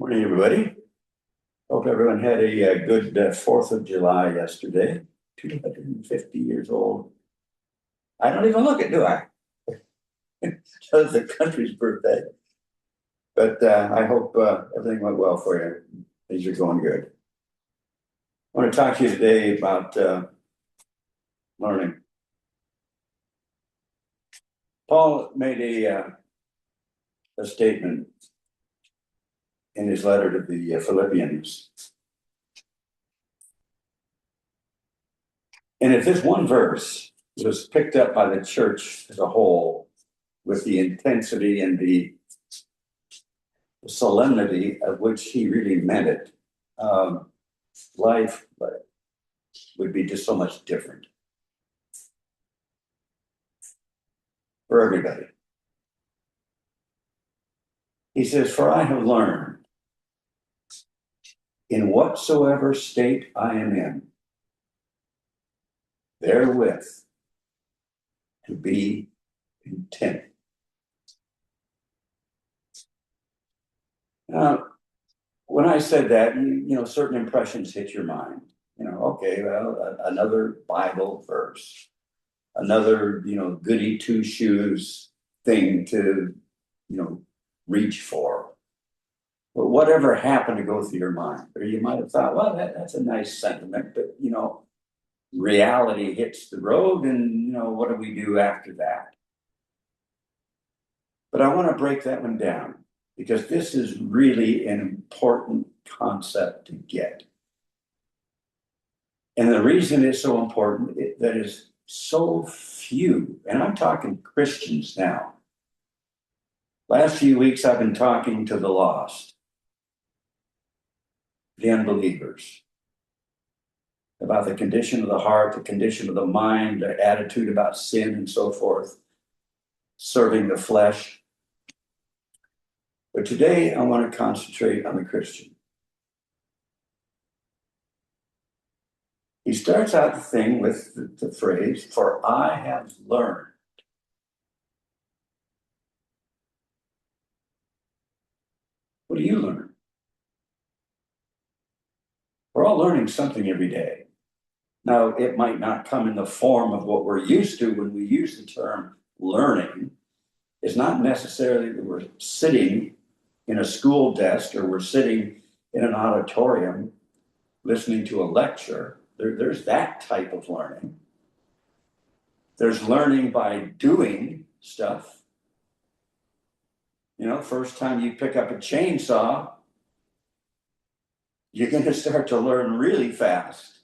Morning, everybody. Hope everyone had a good 4th of July yesterday. 250 years old. I don't even look it, do I? It's the country's birthday. But I hope everything went well for you. Things are going good. I want to talk to you today about learning. Paul made a statement in his letter to the Philippians. And if this one verse was picked up by the church as a whole with the intensity and the solemnity of which he really meant it, life would be just so much different for everybody. He says, "For I have learned in whatsoever state I am in, therewith to be content." Now, when I said that, certain impressions hit your mind. Okay, well, another Bible verse, another, goody two shoes thing to, reach for. But whatever happened to go through your mind, or you might have thought, well, that's a nice sentiment, but, reality hits the road and, what do we do after that? But I want to break that one down because this is really an important concept to get. And the reason it's so important, that is so few, and I'm talking Christians now. Last few weeks, I've been talking to the lost, the unbelievers, about the condition of the heart, the condition of the mind, their attitude about sin and so forth, serving the flesh. But today, I want to concentrate on the Christian. He starts out the thing with the phrase, "For I have learned." What do you learn? We're all learning something every day. Now, it might not come in the form of what we're used to when we use the term learning. It's not necessarily that we're sitting in a school desk or we're sitting in an auditorium listening to a lecture. There's that type of learning. There's learning by doing stuff. First time you pick up a chainsaw, you're going to start to learn really fast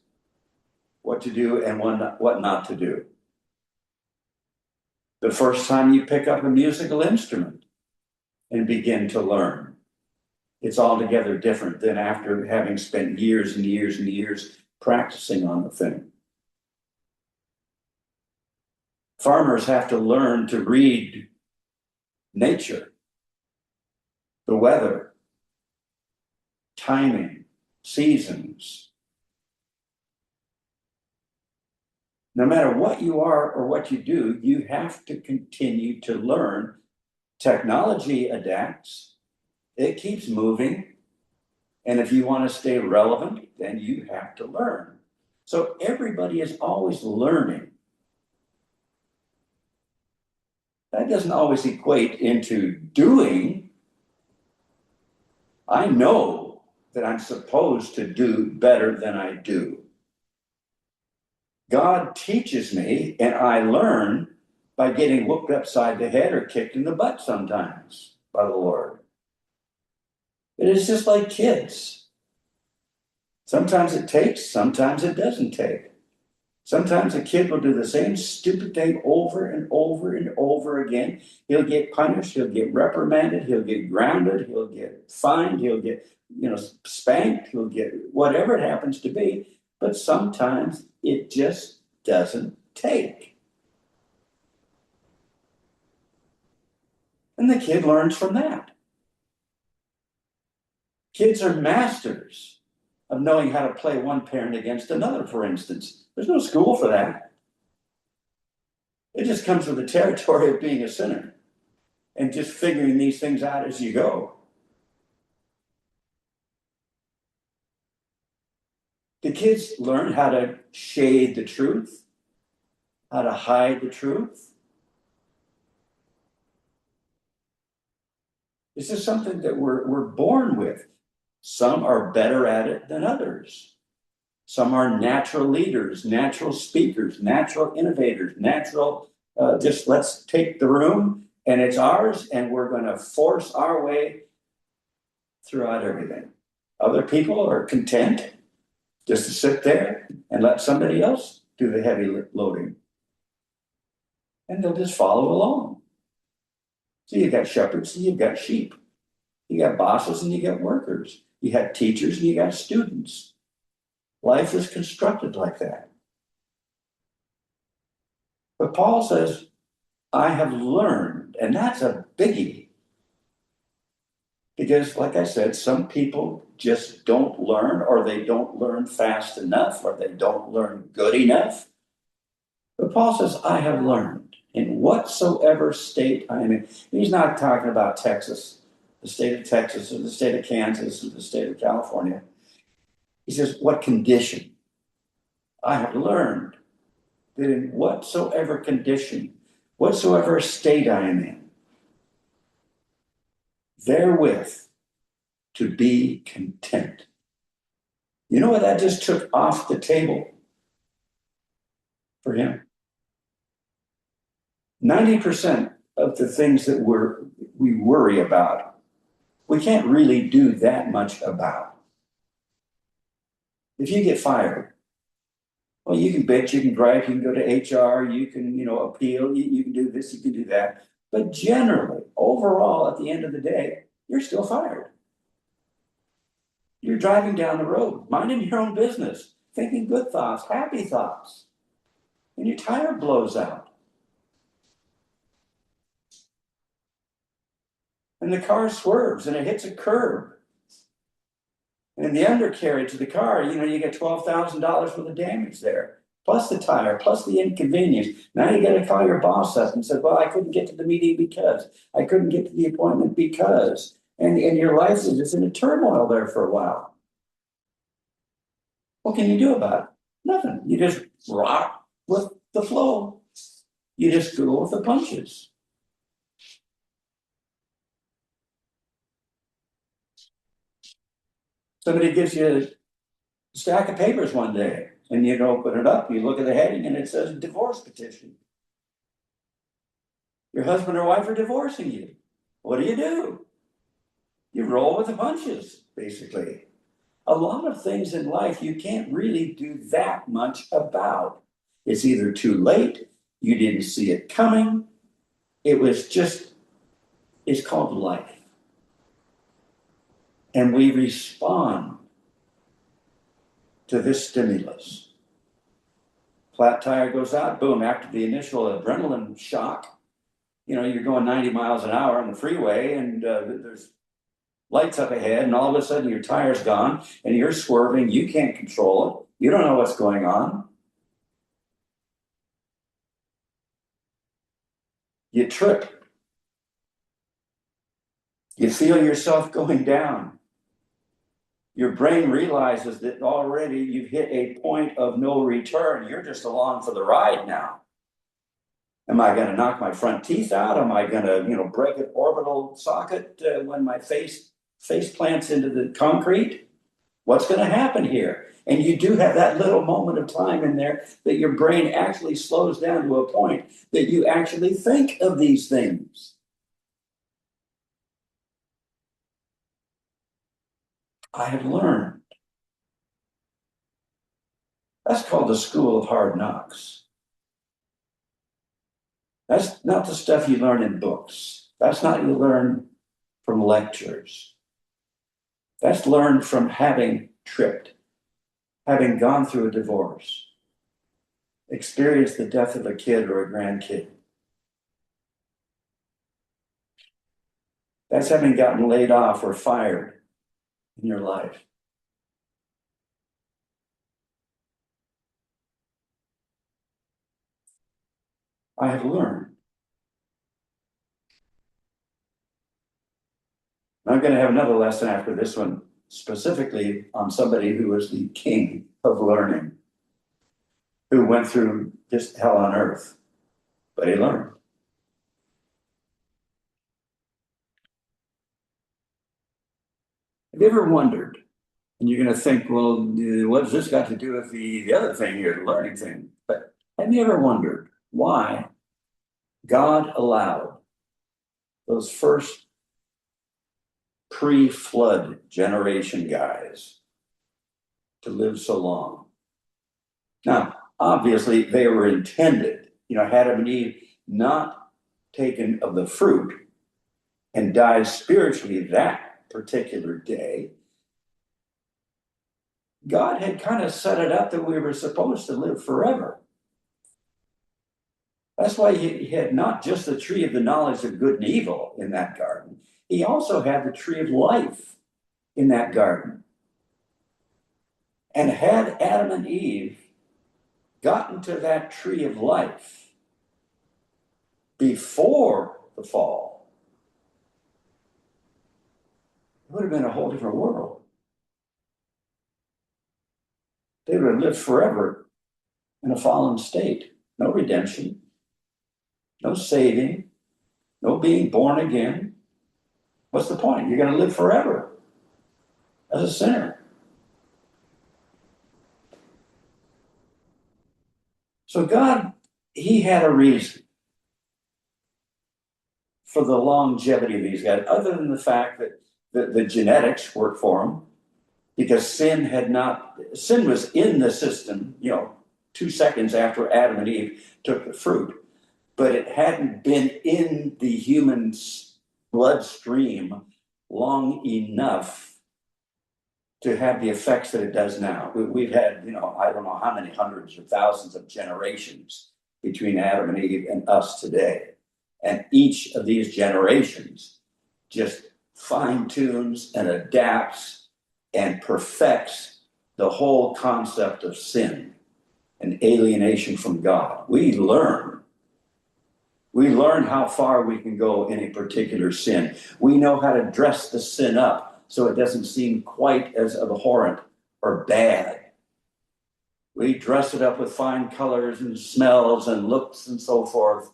what to do and what not to do. The first time you pick up a musical instrument and begin to learn, it's altogether different than after having spent years and years and years practicing on the thing. Farmers have to learn to read nature, the weather, timing, seasons. No matter what you are or what you do, you have to continue to learn. Technology adapts, it keeps moving. And if you want to stay relevant, then you have to learn. So everybody is always learning. That doesn't always equate into doing. I know that I'm supposed to do better than I do. God teaches me, and I learn by getting whooped upside the head or kicked in the butt sometimes by the Lord. It is just like kids. Sometimes it takes, sometimes it doesn't take. Sometimes a kid will do the same stupid thing over and over and over again. He'll get punished, he'll get reprimanded, he'll get grounded, he'll get fined, he'll get, spanked, he'll get whatever it happens to be. But sometimes it just doesn't take. And the kid learns from that. Kids are masters of knowing how to play one parent against another, for instance. There's no school for that. It just comes with the territory of being a sinner and just figuring these things out as you go. The kids learn how to shade the truth, how to hide the truth. This is something that we're born with. Some are better at it than others. Some are natural leaders, natural speakers, natural innovators, natural, just let's take the room and it's ours and we're going to force our way throughout everything. Other people are content just to sit there and let somebody else do the heavy loading. And they'll just follow along. So you've got shepherds and you've got sheep. You got bosses and you got workers. You have teachers and you got students. Life is constructed like that. But Paul says, I have learned, and that's a biggie. Because, like I said, some people just don't learn, or they don't learn fast enough, or they don't learn good enough. But Paul says, I have learned in whatsoever state I am in. He's not talking about Texas, the state of Texas, or the state of Kansas, or the state of California. He says, what condition? I have learned that in whatsoever condition, whatsoever state I am in, therewith to be content. You know what that just took off the table for him? 90% of the things that we worry about, we can't really do that much about. If you get fired, well, you can bitch, you can gripe, you can go to HR, you can, appeal, you can do this, you can do that. But generally, overall, at the end of the day, you're still fired. You're driving down the road, minding your own business, thinking good thoughts, happy thoughts, and your tire blows out. And the car swerves and it hits a curb. And the undercarriage of the car, you get $12,000 worth of damage there, plus the tire, plus the inconvenience. Now you got to call your boss up and say, well, I couldn't get to the meeting because, I couldn't get to the appointment because, and your life is just in a turmoil there for a while. What can you do about it? Nothing. You just rock with the flow. You just go with the punches. Somebody gives you a stack of papers one day and you open it up, you look at the heading and it says divorce petition. Your husband or wife are divorcing you. What do? You roll with the punches, basically. A lot of things in life you can't really do that much about. It's either too late, you didn't see it coming, it's called life. And we respond to this stimulus. Flat tire goes out, boom, after the initial adrenaline shock, you're going 90 miles an hour on the freeway and there's lights up ahead and all of a sudden your tire's gone and you're swerving, you can't control it, you don't know what's going on. You trip. You feel yourself going down. Your brain realizes that already you've hit a point of no return. You're just along for the ride now. Am I going to knock my front teeth out? Am I going to, break an orbital socket when my face plants into the concrete? What's going to happen here? And you do have that little moment of time in there that your brain actually slows down to a point that you actually think of these things. I have learned. That's called the school of hard knocks. That's not the stuff you learn in books. That's not you learn from lectures. That's learned from having tripped, having gone through a divorce, experienced the death of a kid or a grandkid. That's having gotten laid off or fired in your life. I have learned. I'm going to have another lesson after this one, specifically on somebody who was the king of learning who went through just hell on earth, but he learned. Have you ever wondered? And you're going to think, well, what's this got to do with the other thing here, the learning thing? But have you ever wondered why God allowed those first pre-flood generation guys to live so long? Now, obviously, they were intended, Adam and Eve not taken of the fruit and died spiritually that particular day. God had kind of set it up that we were supposed to live forever. That's why he had not just the tree of the knowledge of good and evil in that garden. He also had the tree of life in that garden. And had Adam and Eve gotten to that tree of life before the fall, it would have been a whole different world. They would have lived forever in a fallen state. No redemption, no saving, no being born again. What's the point? You're going to live forever as a sinner. So God, he had a reason for the longevity of these guys, other than the fact that the genetics worked for them, because sin was in the system, 2 seconds after Adam and Eve took the fruit, but it hadn't been in the human's bloodstream long enough to have the effects that it does now. We've had, I don't know how many hundreds or thousands of generations between Adam and Eve and us today. And each of these generations just fine-tunes and adapts and perfects the whole concept of sin and alienation from God. We learn how far we can go in a particular sin. We know how to dress the sin up so it doesn't seem quite as abhorrent or bad. We dress it up with fine colors and smells and looks and so forth,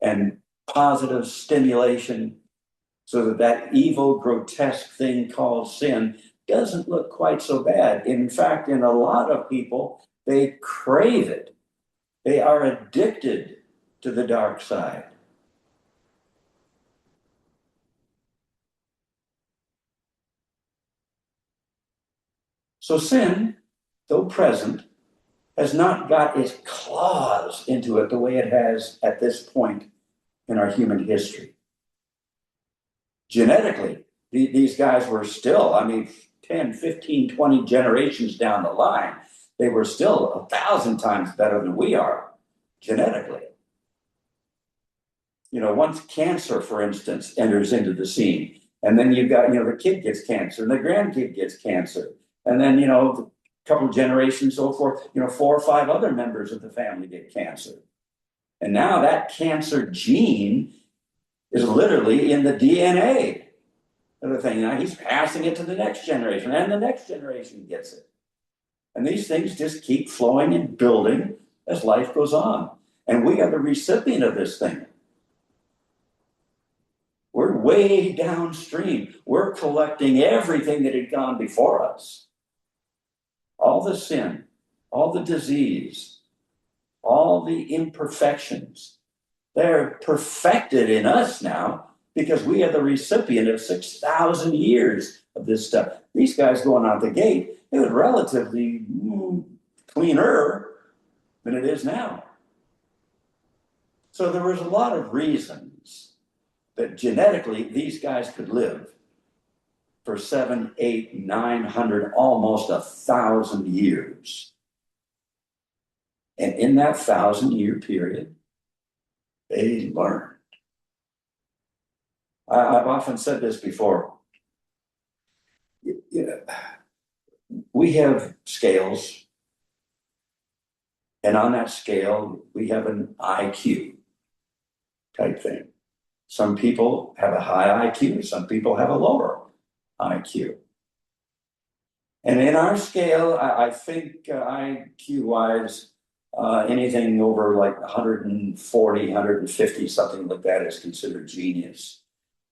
and positive stimulation, so that evil, grotesque thing called sin doesn't look quite so bad. In fact, in a lot of people, they crave it. They are addicted to the dark side. So sin, though present, has not got its claws into it the way it has at this point in our human history. Genetically, these guys were still, 10, 15, 20 generations down the line, they were still 1,000 times better than we are genetically. Once cancer, for instance, enters into the scene, and then you've got, the kid gets cancer and the grandkid gets cancer. And then, a couple of generations, so forth, 4 or 5 other members of the family get cancer. And now that cancer gene is literally in the DNA of the thing. Now he's passing it to the next generation, and the next generation gets it. And these things just keep flowing and building as life goes on. And we are the recipient of this thing. We're way downstream. We're collecting everything that had gone before us. All the sin, all the disease, all the imperfections, they're perfected in us now because we are the recipient of 6,000 years of this stuff. These guys going out the gate, it was relatively cleaner than it is now. So there was a lot of reasons that genetically these guys could live for 700, 800, 900, almost 1,000 years. And in that 1,000-year period, they learned. I've often said this before. We have scales, and on that scale, we have an IQ type thing. Some people have a high IQ, some people have a lower IQ. And in our scale, I think IQ wise, anything over like 140, 150, something like that is considered genius.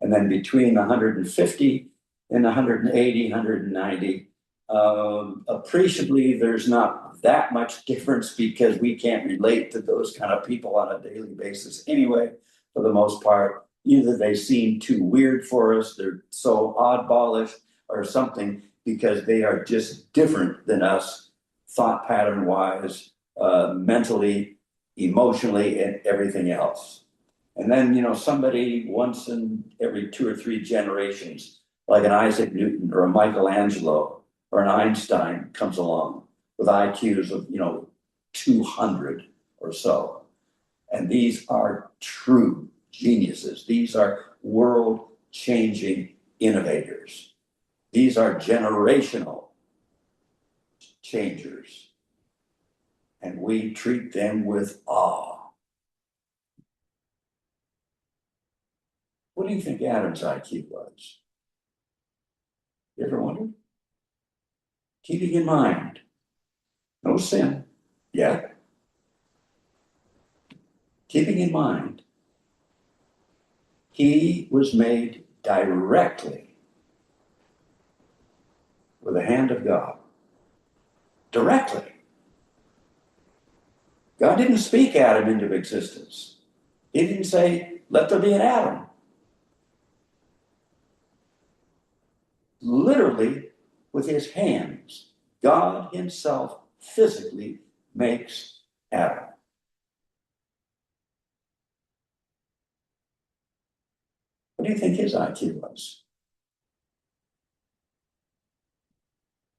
And then between 150 and 180, 190, appreciably, there's not that much difference because we can't relate to those kind of people on a daily basis anyway, for the most part. Either they seem too weird for us, they're so oddballish or something, because they are just different than us, thought pattern wise, mentally, emotionally, and everything else. And then, somebody once in every 2 or 3 generations, like an Isaac Newton or a Michelangelo or an Einstein, comes along with IQs of, 200 or so. And these are true geniuses. These are world changing innovators. These are generational changers. And we treat them with awe. What do you think Adam's IQ was? You ever wondered? Keeping in mind, no sin yet. Keeping in mind, he was made directly with the hand of God. Directly. God didn't speak Adam into existence. He didn't say, let there be an Adam. Literally, with his hands, God himself physically makes Adam. What do you think his IQ was?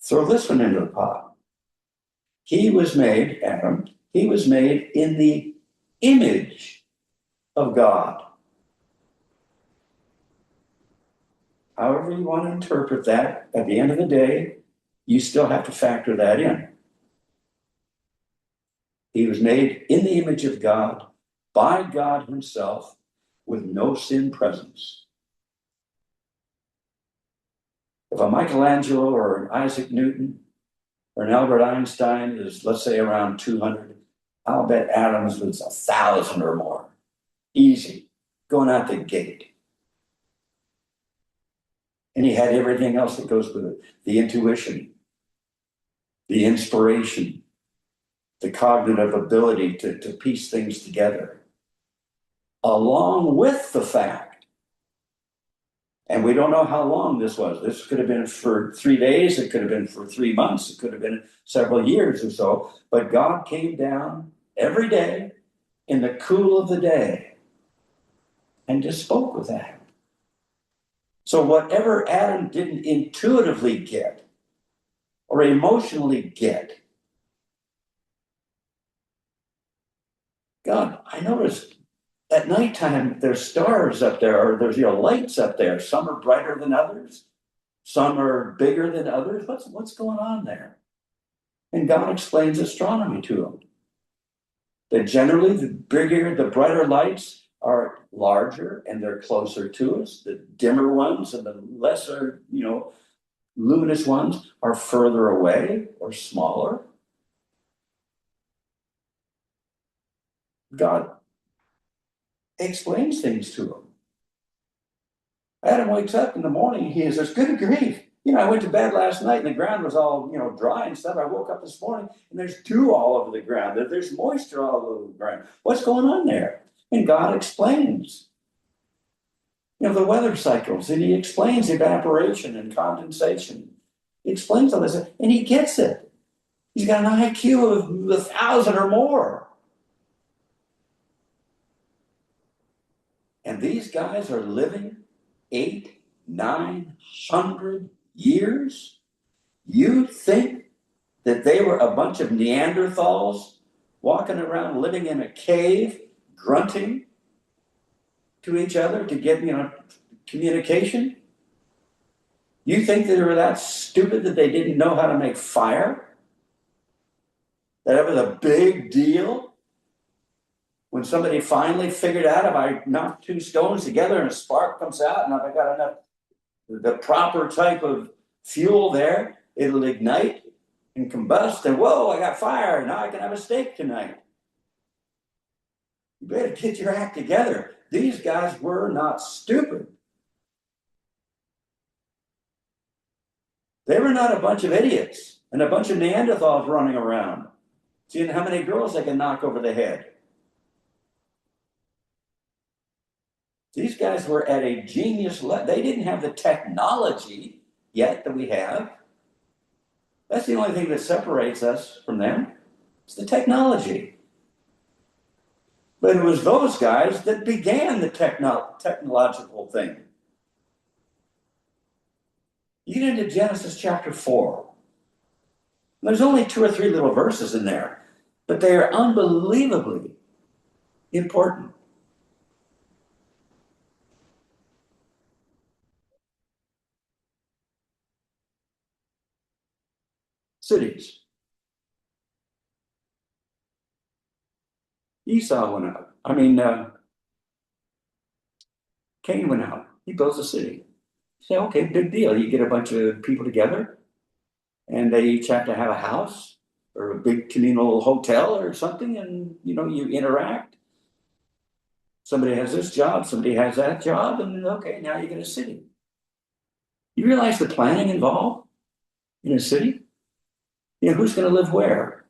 Throw this one into the pot. He was made, Adam, he was made in the image of God. However you want to interpret that, at the end of the day, you still have to factor that in. He was made in the image of God, by God himself, with no sin presence. If a Michelangelo or an Isaac Newton or an Albert Einstein is, let's say, around 200, I'll bet Adams was 1,000 or more. Easy, going out the gate. And he had everything else that goes with it: the intuition, the inspiration, the cognitive ability to piece things together, along with the fact, and we don't know how long this was. This could have been for 3 days, it could have been for 3 months, it could have been several years or so, but God came down every day in the cool of the day and just spoke with Adam. So whatever Adam didn't intuitively get or emotionally get, God, I noticed at nighttime there's stars up there, or there's lights up there. Some are brighter than others, some are bigger than others. What's going on there? And God explains astronomy to him. That generally the bigger, the brighter lights are larger and they're closer to us. The dimmer ones and the lesser, luminous ones are further away or smaller. God explains things to him. Adam wakes up in the morning, he says, good grief. I went to bed last night and the ground was all, dry and stuff. I woke up this morning and there's dew all over the ground. There's moisture all over the ground. What's going on there? And God explains, the weather cycles, and he explains evaporation and condensation. He explains all this, and he gets it. He's got an IQ of 1,000 or more. And these guys are living 800, 900 years. You think that they were a bunch of Neanderthals walking around living in a cave, grunting to each other to get, communication? You think that they were that stupid that they didn't know how to make fire? That it was a big deal? When somebody finally figured out, if I knock 2 stones together and a spark comes out, and if I got enough, the proper type of fuel there, It'll ignite and combust, and whoa, I got fire. Now I can have a steak tonight. You better get your act together. These guys were not stupid. They were not a bunch of idiots and a bunch of Neanderthals running around, seeing how many girls they can knock over the head. These guys were at a genius level. They didn't have the technology yet that we have. That's the only thing that separates us from them. It's the technology. But it was those guys that began the technological thing. You get into Genesis chapter 4. There's only 2 or 3 little verses in there, but they are unbelievably important. Cities. Esau went out. Cain went out. He builds a city. You say, okay, big deal. You get a bunch of people together, and they each have to have a house or a big communal hotel or something, and you interact. Somebody has this job, somebody has that job, and okay, now you get a city. You realize the planning involved in a city? Who's going to live where?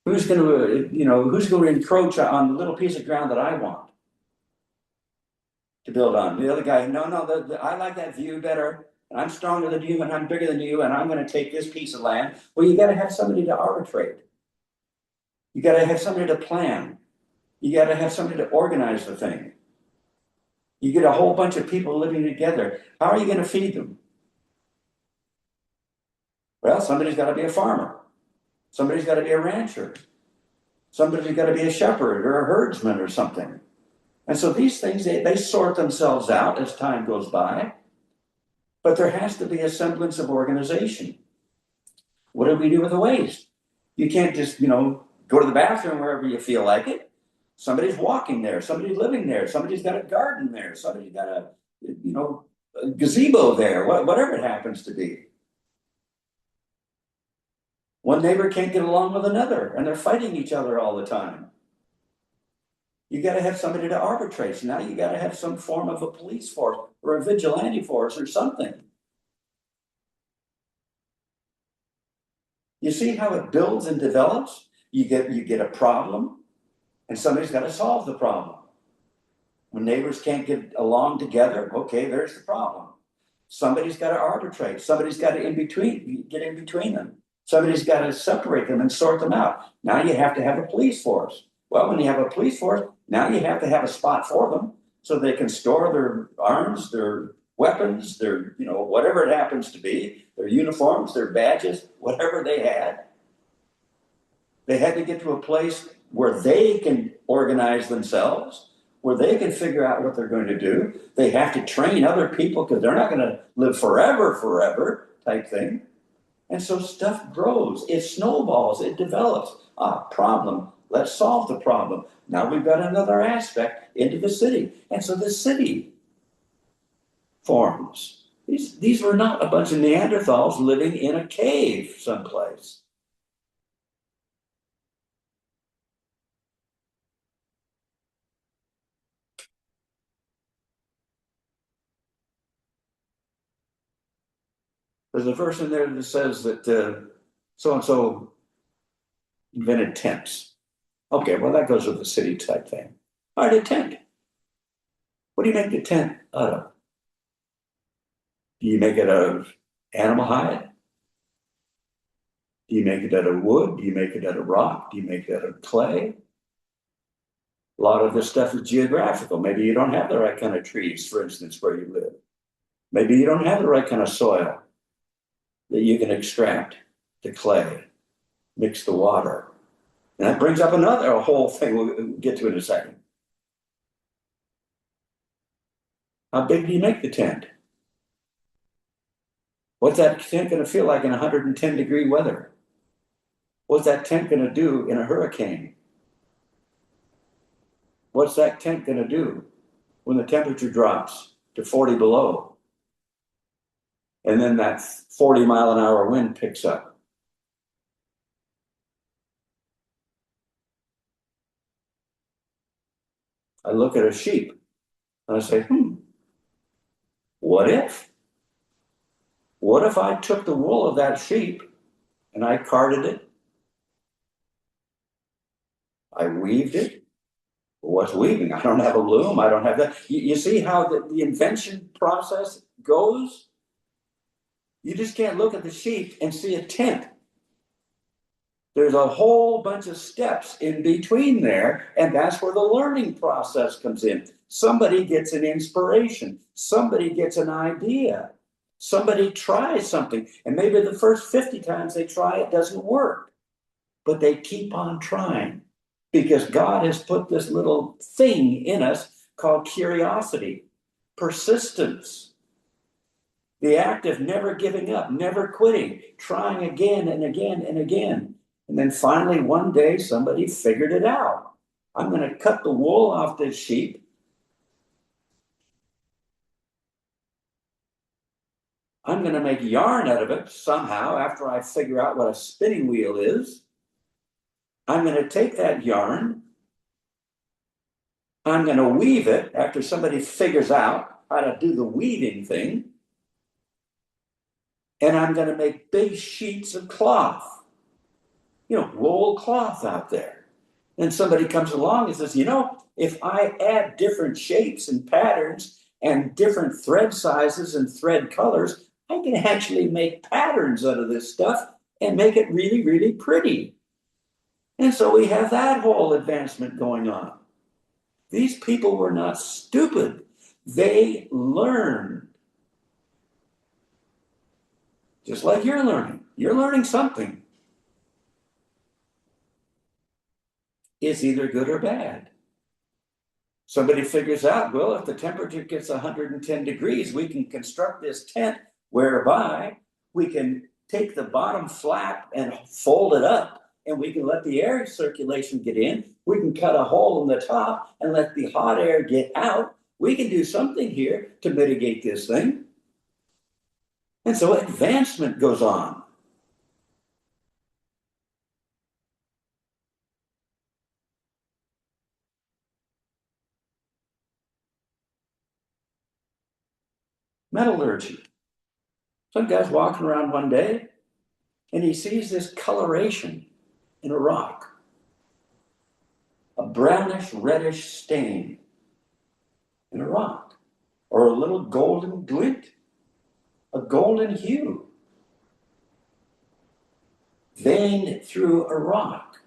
Who's going to encroach on the little piece of ground that I want to build on? The other guy, no, I like that view better. And I'm stronger than you, and I'm bigger than you, and I'm going to take this piece of land. Well, you got to have somebody to arbitrate. You got to have somebody to plan. You got to have somebody to organize the thing. You get a whole bunch of people living together. How are you going to feed them? Well, somebody's got to be a farmer. Somebody's got to be a rancher. Somebody's got to be a shepherd or a herdsman or something. And so these things, they sort themselves out as time goes by. But there has to be a semblance of organization. What do we do with the waste? You can't just, go to the bathroom wherever you feel like it. Somebody's walking there. Somebody's living there. Somebody's got a garden there. Somebody's got a gazebo there, whatever it happens to be. One neighbor can't get along with another, and they're fighting each other all the time. You got to have somebody to arbitrate. So now you got to have some form of a police force or a vigilante force or something. You see how it builds and develops? You get a problem, and somebody's got to solve the problem. When neighbors can't get along together, okay, there's the problem. Somebody's got to arbitrate. Somebody's got to get in between them. Somebody's got to separate them and sort them out. Now you have to have a police force. Well, when you have a police force, now you have to have a spot for them so they can store their arms, their weapons, their, whatever it happens to be, their uniforms, their badges, whatever they had. They had to get to a place where they can organize themselves, where they can figure out what they're going to do. They have to train other people because they're not going to live forever type thing. And so stuff grows, it snowballs, it develops. Problem, let's solve the problem. Now we've got another aspect into the city. And so the city forms. These were not a bunch of Neanderthals living in a cave someplace. There's a verse in there that says that so-and-so invented tents. Okay, well, that goes with the city type thing. All right, a tent. What do you make the tent out of? Do you make it out of animal hide? Do you make it out of wood? Do you make it out of rock? Do you make it out of clay? A lot of this stuff is geographical. Maybe you don't have the right kind of trees, for instance, where you live. Maybe you don't have the right kind of soil that you can extract the clay, mix the water. And that brings up a whole thing we'll get to in a second. How big do you make the tent? What's that tent going to feel like in 110-degree weather? What's that tent going to do in a hurricane? What's that tent going to do when the temperature drops to 40 below? And then that 40-mile-an-hour wind picks up. I look at a sheep and I say, what if? What if I took the wool of that sheep and I carded it? I weaved it. What's weaving? I don't have a loom. I don't have that. You see how the invention process goes? You just can't look at the sheep and see a tent. There's a whole bunch of steps in between there, and that's where the learning process comes in. Somebody gets an inspiration. Somebody gets an idea. Somebody tries something, and maybe the first 50 times they try, it doesn't work. But they keep on trying because God has put this little thing in us called curiosity, persistence, the act of never giving up, never quitting, trying again and again and again. And then finally, one day, somebody figured it out. I'm going to cut the wool off this sheep. I'm going to make yarn out of it somehow after I figure out what a spinning wheel is. I'm going to take that yarn. I'm going to weave it after somebody figures out how to do the weaving thing. And I'm going to make big sheets of cloth, wool cloth out there. And somebody comes along and says, if I add different shapes and patterns and different thread sizes and thread colors, I can actually make patterns out of this stuff and make it really, really pretty. And so we have that whole advancement going on. These people were not stupid. They learned. Just like you're learning. You're learning something. It's either good or bad. Somebody figures out, well, if the temperature gets 110 degrees, we can construct this tent whereby we can take the bottom flap and fold it up, and we can let the air circulation get in. We can cut a hole in the top and let the hot air get out. We can do something here to mitigate this thing. And so advancement goes on. Metallurgy. Some guy's walking around one day and he sees this coloration in a rock, a brownish reddish stain in a rock, or a little golden glint, a golden hue veined through a rock.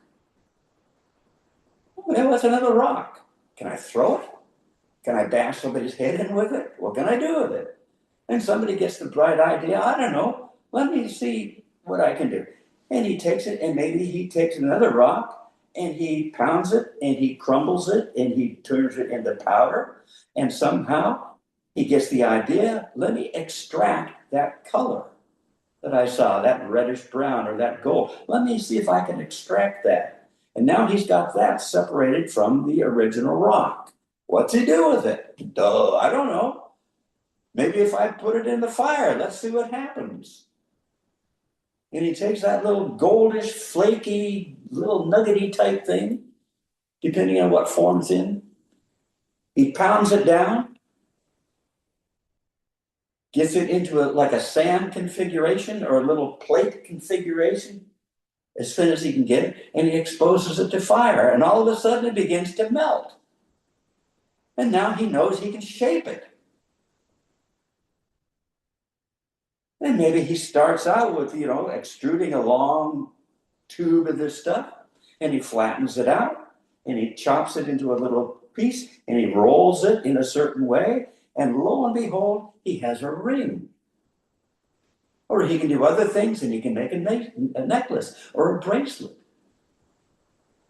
Well, that's another rock. Can I throw it? Can I bash somebody's head in with it? What can I do with it? And somebody gets the bright idea, I don't know, let me see what I can do. And he takes it, and maybe he takes another rock, and he pounds it, and he crumbles it, and he turns it into powder, and somehow he gets the idea, let me extract that color that I saw, that reddish brown or that gold. Let me see if I can extract that. And now he's got that separated from the original rock. What's he do with it? I don't know. Maybe if I put it in the fire, let's see what happens. And he takes that little goldish, flaky, little nuggety type thing, depending on what form it's in. He pounds it down, gets it into like a sand configuration or a little plate configuration, as thin as he can get it, and he exposes it to fire. And all of a sudden it begins to melt. And now he knows he can shape it. And maybe he starts out with, extruding a long tube of this stuff, and he flattens it out, and he chops it into a little piece, and he rolls it in a certain way, and lo and behold, he has a ring. Or he can do other things, and he can make a necklace or a bracelet.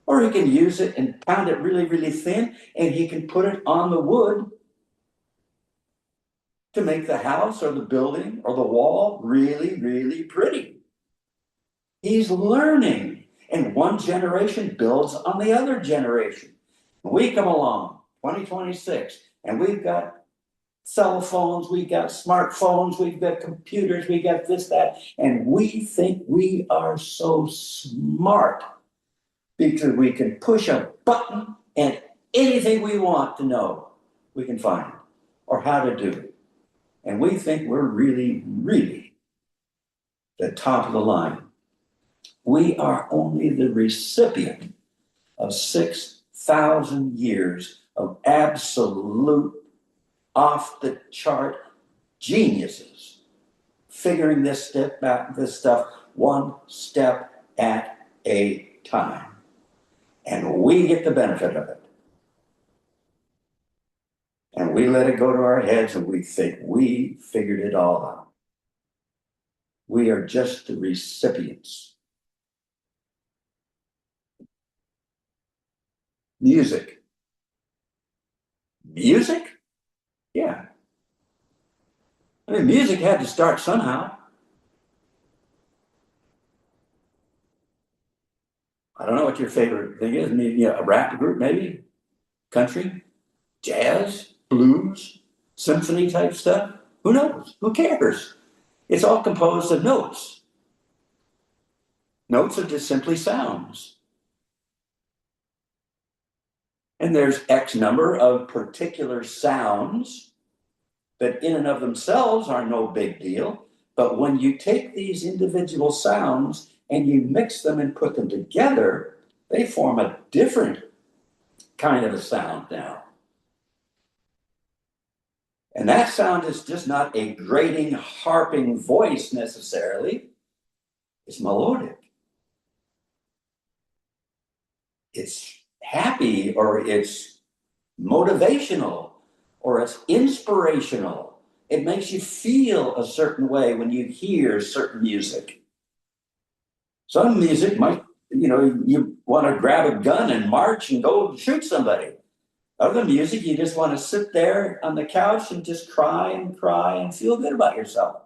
Or he can use it and pound it really, really thin, and he can put it on the wood to make the house or the building or the wall really, really pretty. He's learning, and one generation builds on the other generation. We come along, 2026, and we've got cell phones, we got smartphones, we've got computers, we got this, that, and we think we are so smart because we can push a button and anything we want to know, we can find or how to do it. And we think we're really, really the top of the line. We are only the recipient of 6,000 years of absolute off the chart geniuses figuring this stuff one step at a time. And we get the benefit of it. And we let it go to our heads and we think we figured it all out. We are just the recipients. Music. Music? Yeah. I mean, music had to start somehow. I don't know what your favorite thing is. Maybe a rap group, maybe? Country? Jazz? Blues? Symphony type stuff? Who knows? Who cares? It's all composed of notes. Notes are just simply sounds. And there's X number of particular sounds that in and of themselves are no big deal. But when you take these individual sounds and you mix them and put them together, they form a different kind of a sound now. And that sound is just not a grating, harping voice necessarily. It's melodic. It's happy, or it's motivational, or it's inspirational. It makes you feel a certain way when you hear certain music. Some music might, you want to grab a gun and march and go shoot somebody. Other music, you just want to sit there on the couch and just cry and feel good about yourself.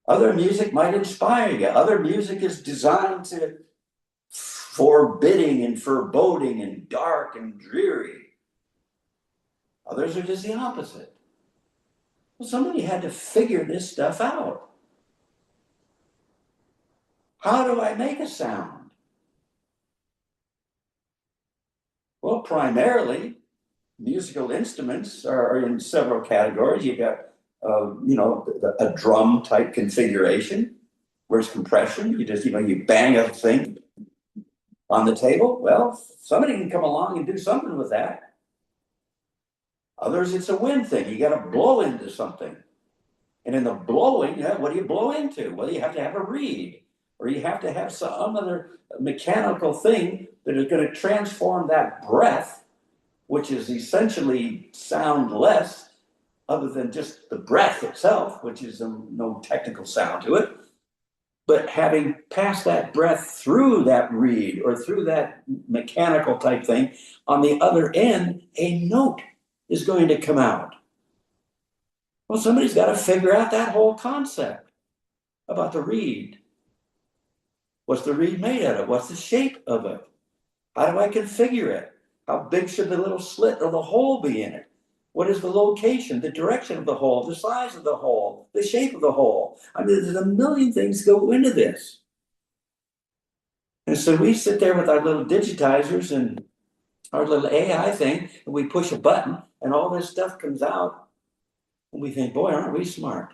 Other music might inspire you. Other music is designed to forbidding and foreboding and dark and dreary. Others are just the opposite. Well, somebody had to figure this stuff out. How do I make a sound? Well, primarily, musical instruments are in several categories. You've got, a drum type configuration. Where's compression? You bang a thing on the table. Well, somebody can come along and do something with that. Others, it's a wind thing. You got to blow into something. And in the blowing, what do you blow into? Well, you have to have a reed, or you have to have some other mechanical thing that is going to transform that breath, which is essentially soundless, other than just the breath itself, which is no technical sound to it. But having passed that breath through that reed or through that mechanical type thing, on the other end, a note is going to come out. Well, somebody's got to figure out that whole concept about the reed. What's the reed made out of? What's the shape of it? How do I configure it? How big should the little slit or the hole be in it? What is the location, the direction of the hole, the size of the hole, the shape of the hole? I mean, there's a million things go into this. And so we sit there with our little digitizers and our little AI thing, and we push a button, and all this stuff comes out. And we think, boy, aren't we smart?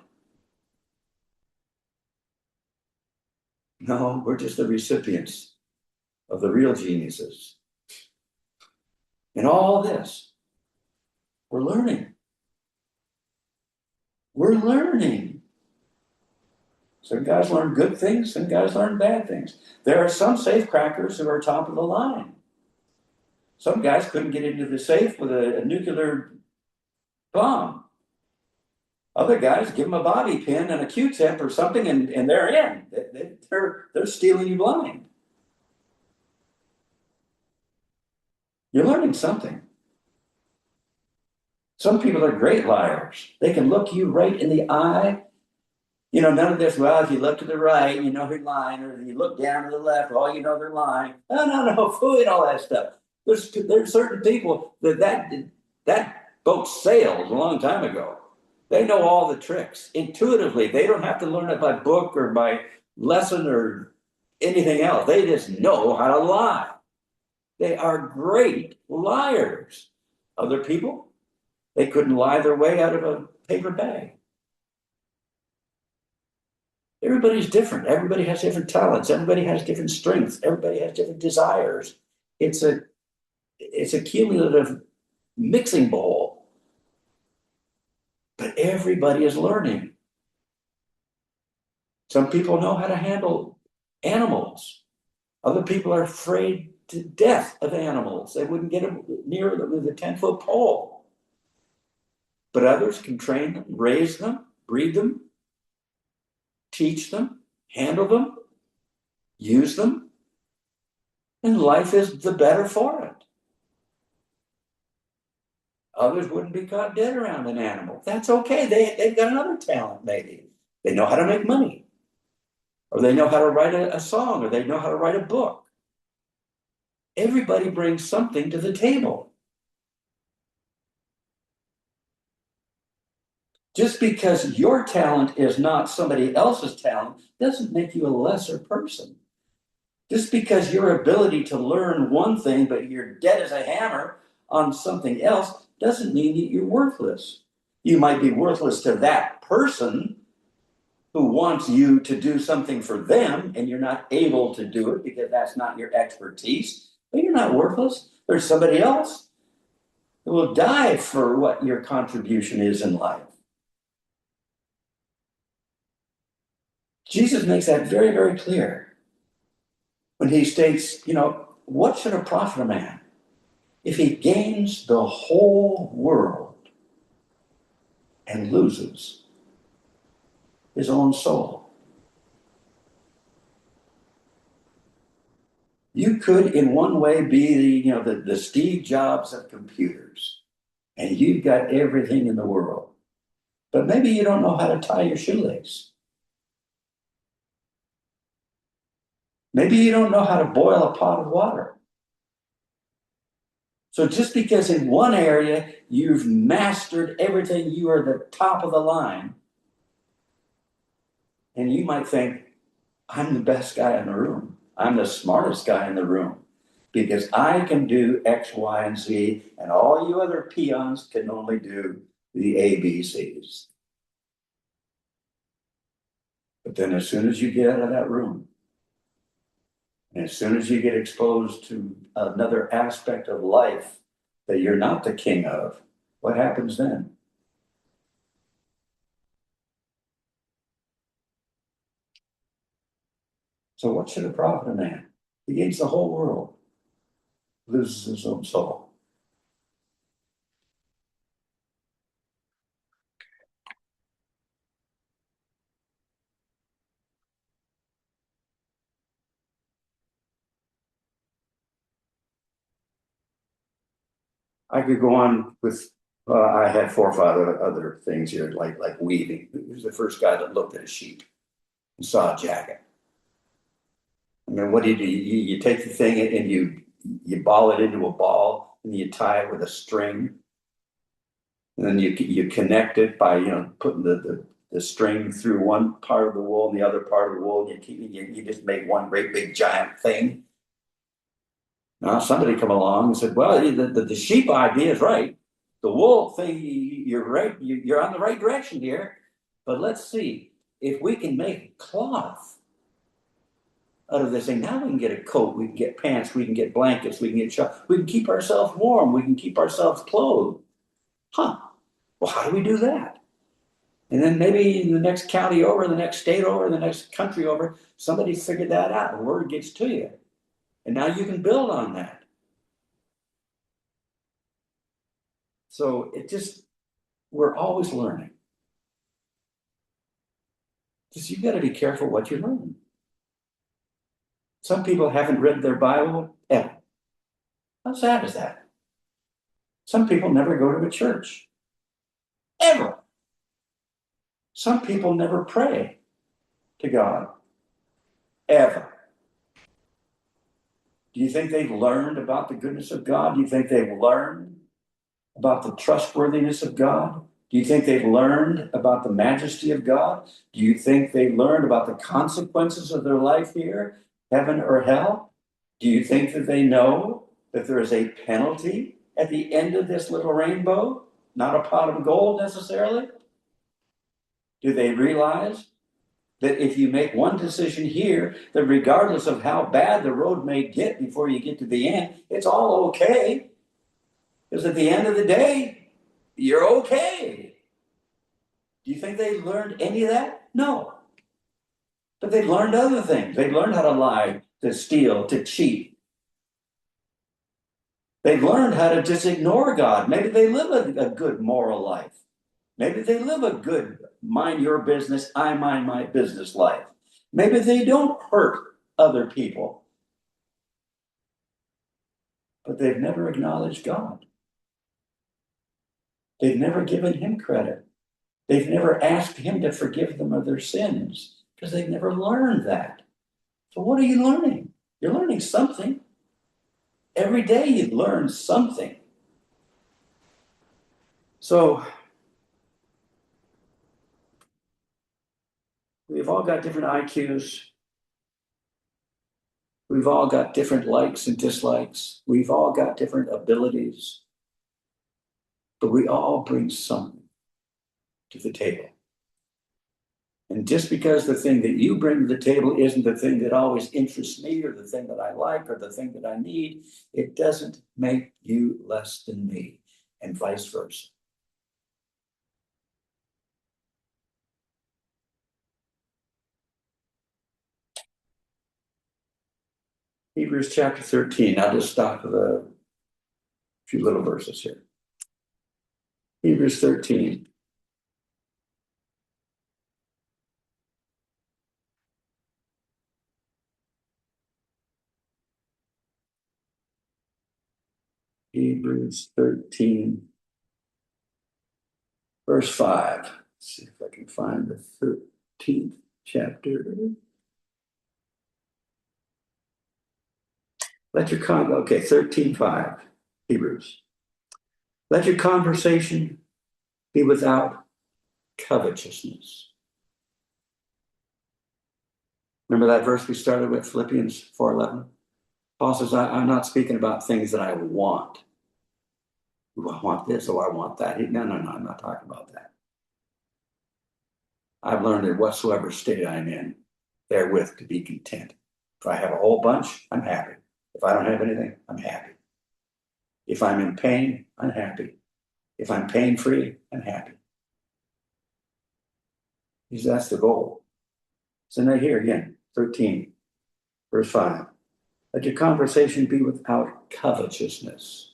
No, we're just the recipients of the real geniuses. In all this, we're learning. We're learning. Some guys learn good things, some guys learn bad things. There are some safecrackers who are top of the line. Some guys couldn't get into the safe with a nuclear bomb. Other guys give them a bobby pin and a Q-tip or something, and they're in. They're stealing you blind. You're learning something. Some people are great liars. They can look you right in the eye. None of this, well, if you look to the right, you know they're lying, or you look down to the left, oh, you know they're lying. No, avoid all that stuff. There's certain people that boat sailed a long time ago. They know all the tricks intuitively. They don't have to learn it by book or by lesson or anything else. They just know how to lie. They are great liars. Other people, they couldn't lie their way out of a paper bag. Everybody's different. Everybody has different talents. Everybody has different strengths. Everybody has different desires. It's a cumulative mixing bowl. But everybody is learning. Some people know how to handle animals. Other people are afraid to death of animals. They wouldn't get them near them with a 10-foot pole. But others can train them, raise them, breed them, teach them, handle them, use them, and life is the better for it. Others wouldn't be caught dead around an animal. That's okay. They've got another talent, maybe. They know how to make money, or they know how to write a song, or they know how to write a book. Everybody brings something to the table. Just because your talent is not somebody else's talent doesn't make you a lesser person. Just because your ability to learn one thing, but you're dead as a hammer on something else, doesn't mean that you're worthless. You might be worthless to that person who wants you to do something for them, and you're not able to do it because that's not your expertise, but you're not worthless. There's somebody else who will die for what your contribution is in life. Jesus makes that very, very clear when he states, what should it profit a man if he gains the whole world and loses his own soul? You could, in one way, be the Steve Jobs of computers, and you've got everything in the world. But maybe you don't know how to tie your shoelace. Maybe you don't know how to boil a pot of water. So just because in one area you've mastered everything, you are the top of the line, and you might think, I'm the best guy in the room. I'm the smartest guy in the room because I can do X, Y, and Z, and all you other peons can only do the A, B, C's. But then as soon as you get out of that room, and as soon as you get exposed to another aspect of life that you're not the king of, what happens then? So what should it profit a man? He gains the whole world, loses his own soul. I could go on with, I had 4 or 5 other things here, like weaving. He was the first guy that looked at a sheep and saw a jacket. I mean, what do? You take the thing and you ball it into a ball and you tie it with a string. And then you connect it by putting the string through one part of the wool and the other part of the wool. You just make one great big giant thing. Now somebody come along and said, "Well, the sheep idea is right. The wool thing, you're right. You're on the right direction here. But let's see if we can make cloth out of this thing. Now we can get a coat. We can get pants. We can get blankets. We can get shorts. We can keep ourselves warm. We can keep ourselves clothed. Huh? Well, how do we do that?" And then maybe in the next county over, the next state over, the next country over, somebody figured that out. The word gets to you. And now you can build on that. So we're always learning. Just you've got to be careful what you learn. Some people haven't read their Bible ever. How sad is that? Some people never go to a church. Ever. Some people never pray to God. Ever. Do you think they've learned about the goodness of God? Do you think they've learned about the trustworthiness of God? Do you think they've learned about the majesty of God? Do you think they learned about the consequences of their life here, heaven or hell? Do you think that they know that there is a penalty at the end of this little rainbow? Not a pot of gold necessarily? Do they realize that if you make one decision here, that regardless of how bad the road may get before you get to the end, it's all okay? Because at the end of the day, you're okay. Do you think they learned any of that? No. But they learned other things. They learned how to lie, to steal, to cheat. They learned how to just ignore God. Maybe they live a good moral life. Maybe they live a good mind your business, I mind my business life. Maybe they don't hurt other people. But they've never acknowledged God. They've never given him credit. They've never asked him to forgive them of their sins because they've never learned that. So what are you learning? You're learning something. Every day you learn something. So we've all got different IQs. We've all got different likes and dislikes. We've all got different abilities. But we all bring something to the table. And just because the thing that you bring to the table isn't the thing that always interests me or the thing that I like or the thing that I need, it doesn't make you less than me, and vice versa. Hebrews chapter 13. I'll just stop with a few little verses here. Hebrews 13. Hebrews 13, verse 5. Let's see if I can find the 13th chapter. Okay, 13:5, Hebrews. Let your conversation be without covetousness. Remember that verse we started with, Philippians 4:11? Paul says, I'm not speaking about things that I want. Ooh, I want this, or I want that. No, I'm not talking about that. I've learned in whatsoever state I'm in, therewith to be content. If I have a whole bunch, I'm happy. If I don't have anything, I'm happy. If I'm in pain, I'm happy. If I'm pain-free, I'm happy. Because that's the goal. So now here again, 13, verse 5. Let your conversation be without covetousness.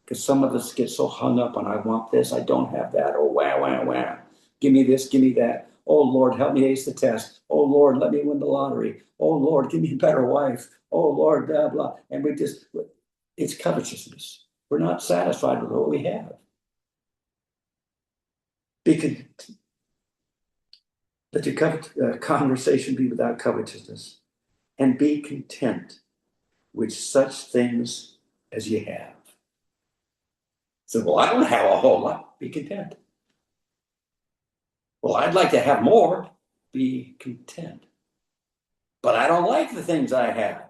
Because some of us get so hung up on, I want this, I don't have that. Oh, wow. Give me this, give me that. Oh, Lord, help me ace the test. Oh, Lord, let me win the lottery. Oh, Lord, give me a better wife. Oh, Lord, blah, blah. And it's covetousness. We're not satisfied with what we have. Let your conversation be without covetousness, and be content with such things as you have. So, well, I don't have a whole lot. Be content. Well, I'd like to have more. Be content. But I don't like the things I have.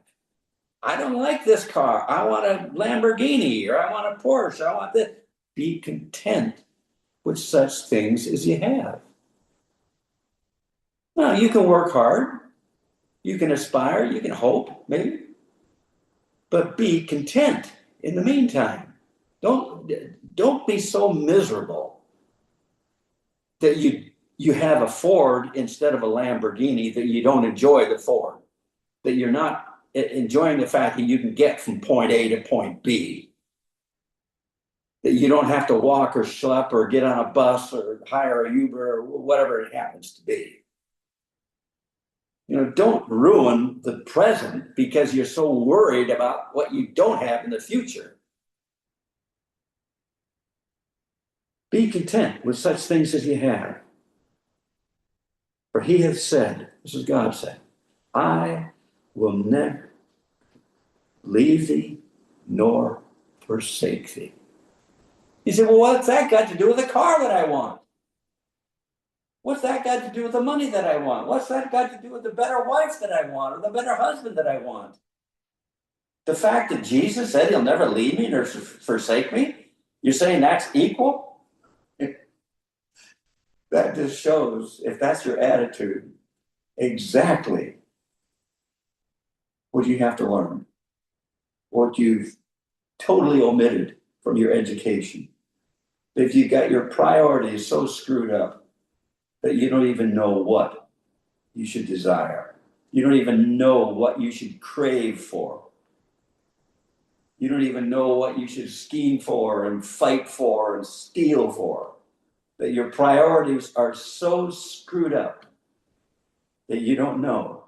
I don't like this car. I want a Lamborghini, or I want a Porsche. I want this. Be content with such things as you have. Now, you can work hard. You can aspire. You can hope, maybe. But be content in the meantime. Don't be so miserable that you have a Ford instead of a Lamborghini, that you don't enjoy the Ford, that you're not enjoying the fact that you can get from point A to point B, that you don't have to walk or schlep or get on a bus or hire a Uber or whatever it happens to be. Don't ruin the present because you're so worried about what you don't have in the future. Be content with such things as you have. For he hath said, this is God said, I will never leave thee nor forsake thee. You say, well, what's that got to do with the car that I want? What's that got to do with the money that I want? What's that got to do with the better wife that I want or the better husband that I want? The fact that Jesus said he'll never leave me nor forsake me, you're saying that's equal? That just shows, if that's your attitude, exactly what you have to learn, what you've totally omitted from your education. If you got your priorities so screwed up that you don't even know what you should desire, you don't even know what you should crave for. You don't even know what you should scheme for and fight for and steal for. That your priorities are so screwed up that you don't know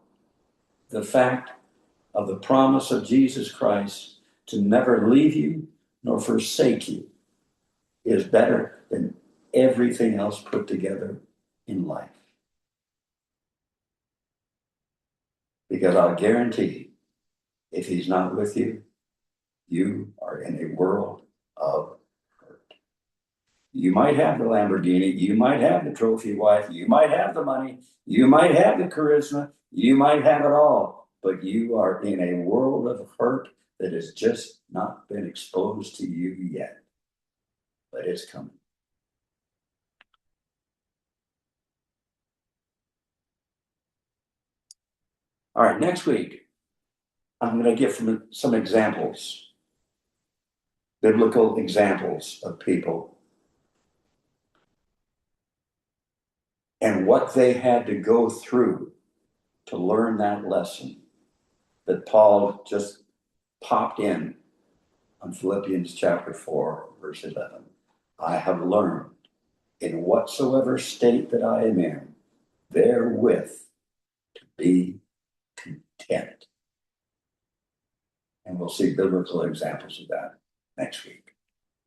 the fact of the promise of Jesus Christ to never leave you nor forsake you is better than everything else put together in life. Because I'll guarantee, if he's not with you, you are in a world of hurt. You might have the Lamborghini, you might have the trophy wife, you might have the money, you might have the charisma, you might have it all, but you are in a world of hurt that has just not been exposed to you yet. But it's coming. All right, next week, I'm going to give some examples, biblical examples of people and what they had to go through to learn that lesson that Paul just popped in on Philippians chapter 4, verse 11. I have learned in whatsoever state that I am in, therewith to be content. And we'll see biblical examples of that next week.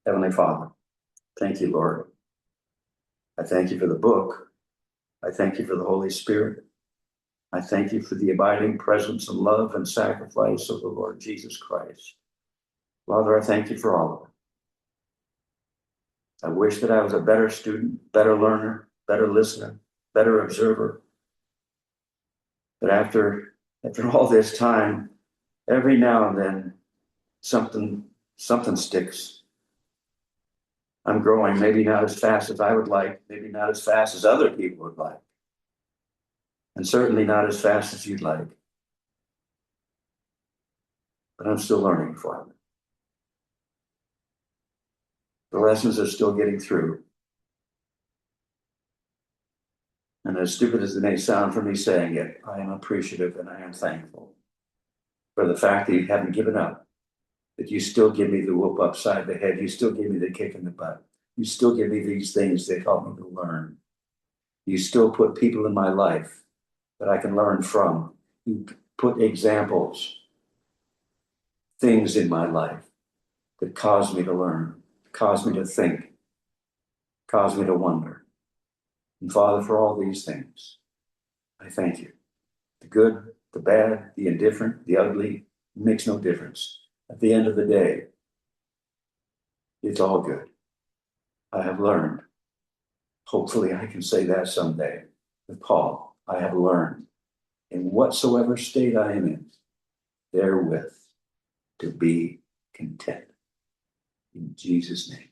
Heavenly Father, thank you, Lord. I thank you for the book. I thank you for the Holy Spirit. I thank you for the abiding presence and love and sacrifice of the Lord Jesus Christ. Father, I thank you for all of it. I wish that I was a better student, better learner, better listener, better observer. But after all this time, every now and then, something sticks. I'm growing, maybe not as fast as I would like, maybe not as fast as other people would like, and certainly not as fast as you'd like. But I'm still learning, Father. The lessons are still getting through. And as stupid as it may sound for me saying it, I am appreciative and I am thankful for the fact that you haven't given up, that you still give me the whoop upside the head, you still give me the kick in the butt, you still give me these things that help me to learn. You still put people in my life that I can learn from. You put examples, things in my life that cause me to learn, cause me to think, cause me to wonder. And Father, for all these things, I thank you. The good, the bad, the indifferent, the ugly, makes no difference. At the end of the day, it's all good. I have learned. Hopefully I can say that someday with Paul. I have learned in whatsoever state I am in, therewith to be content. In Jesus' name.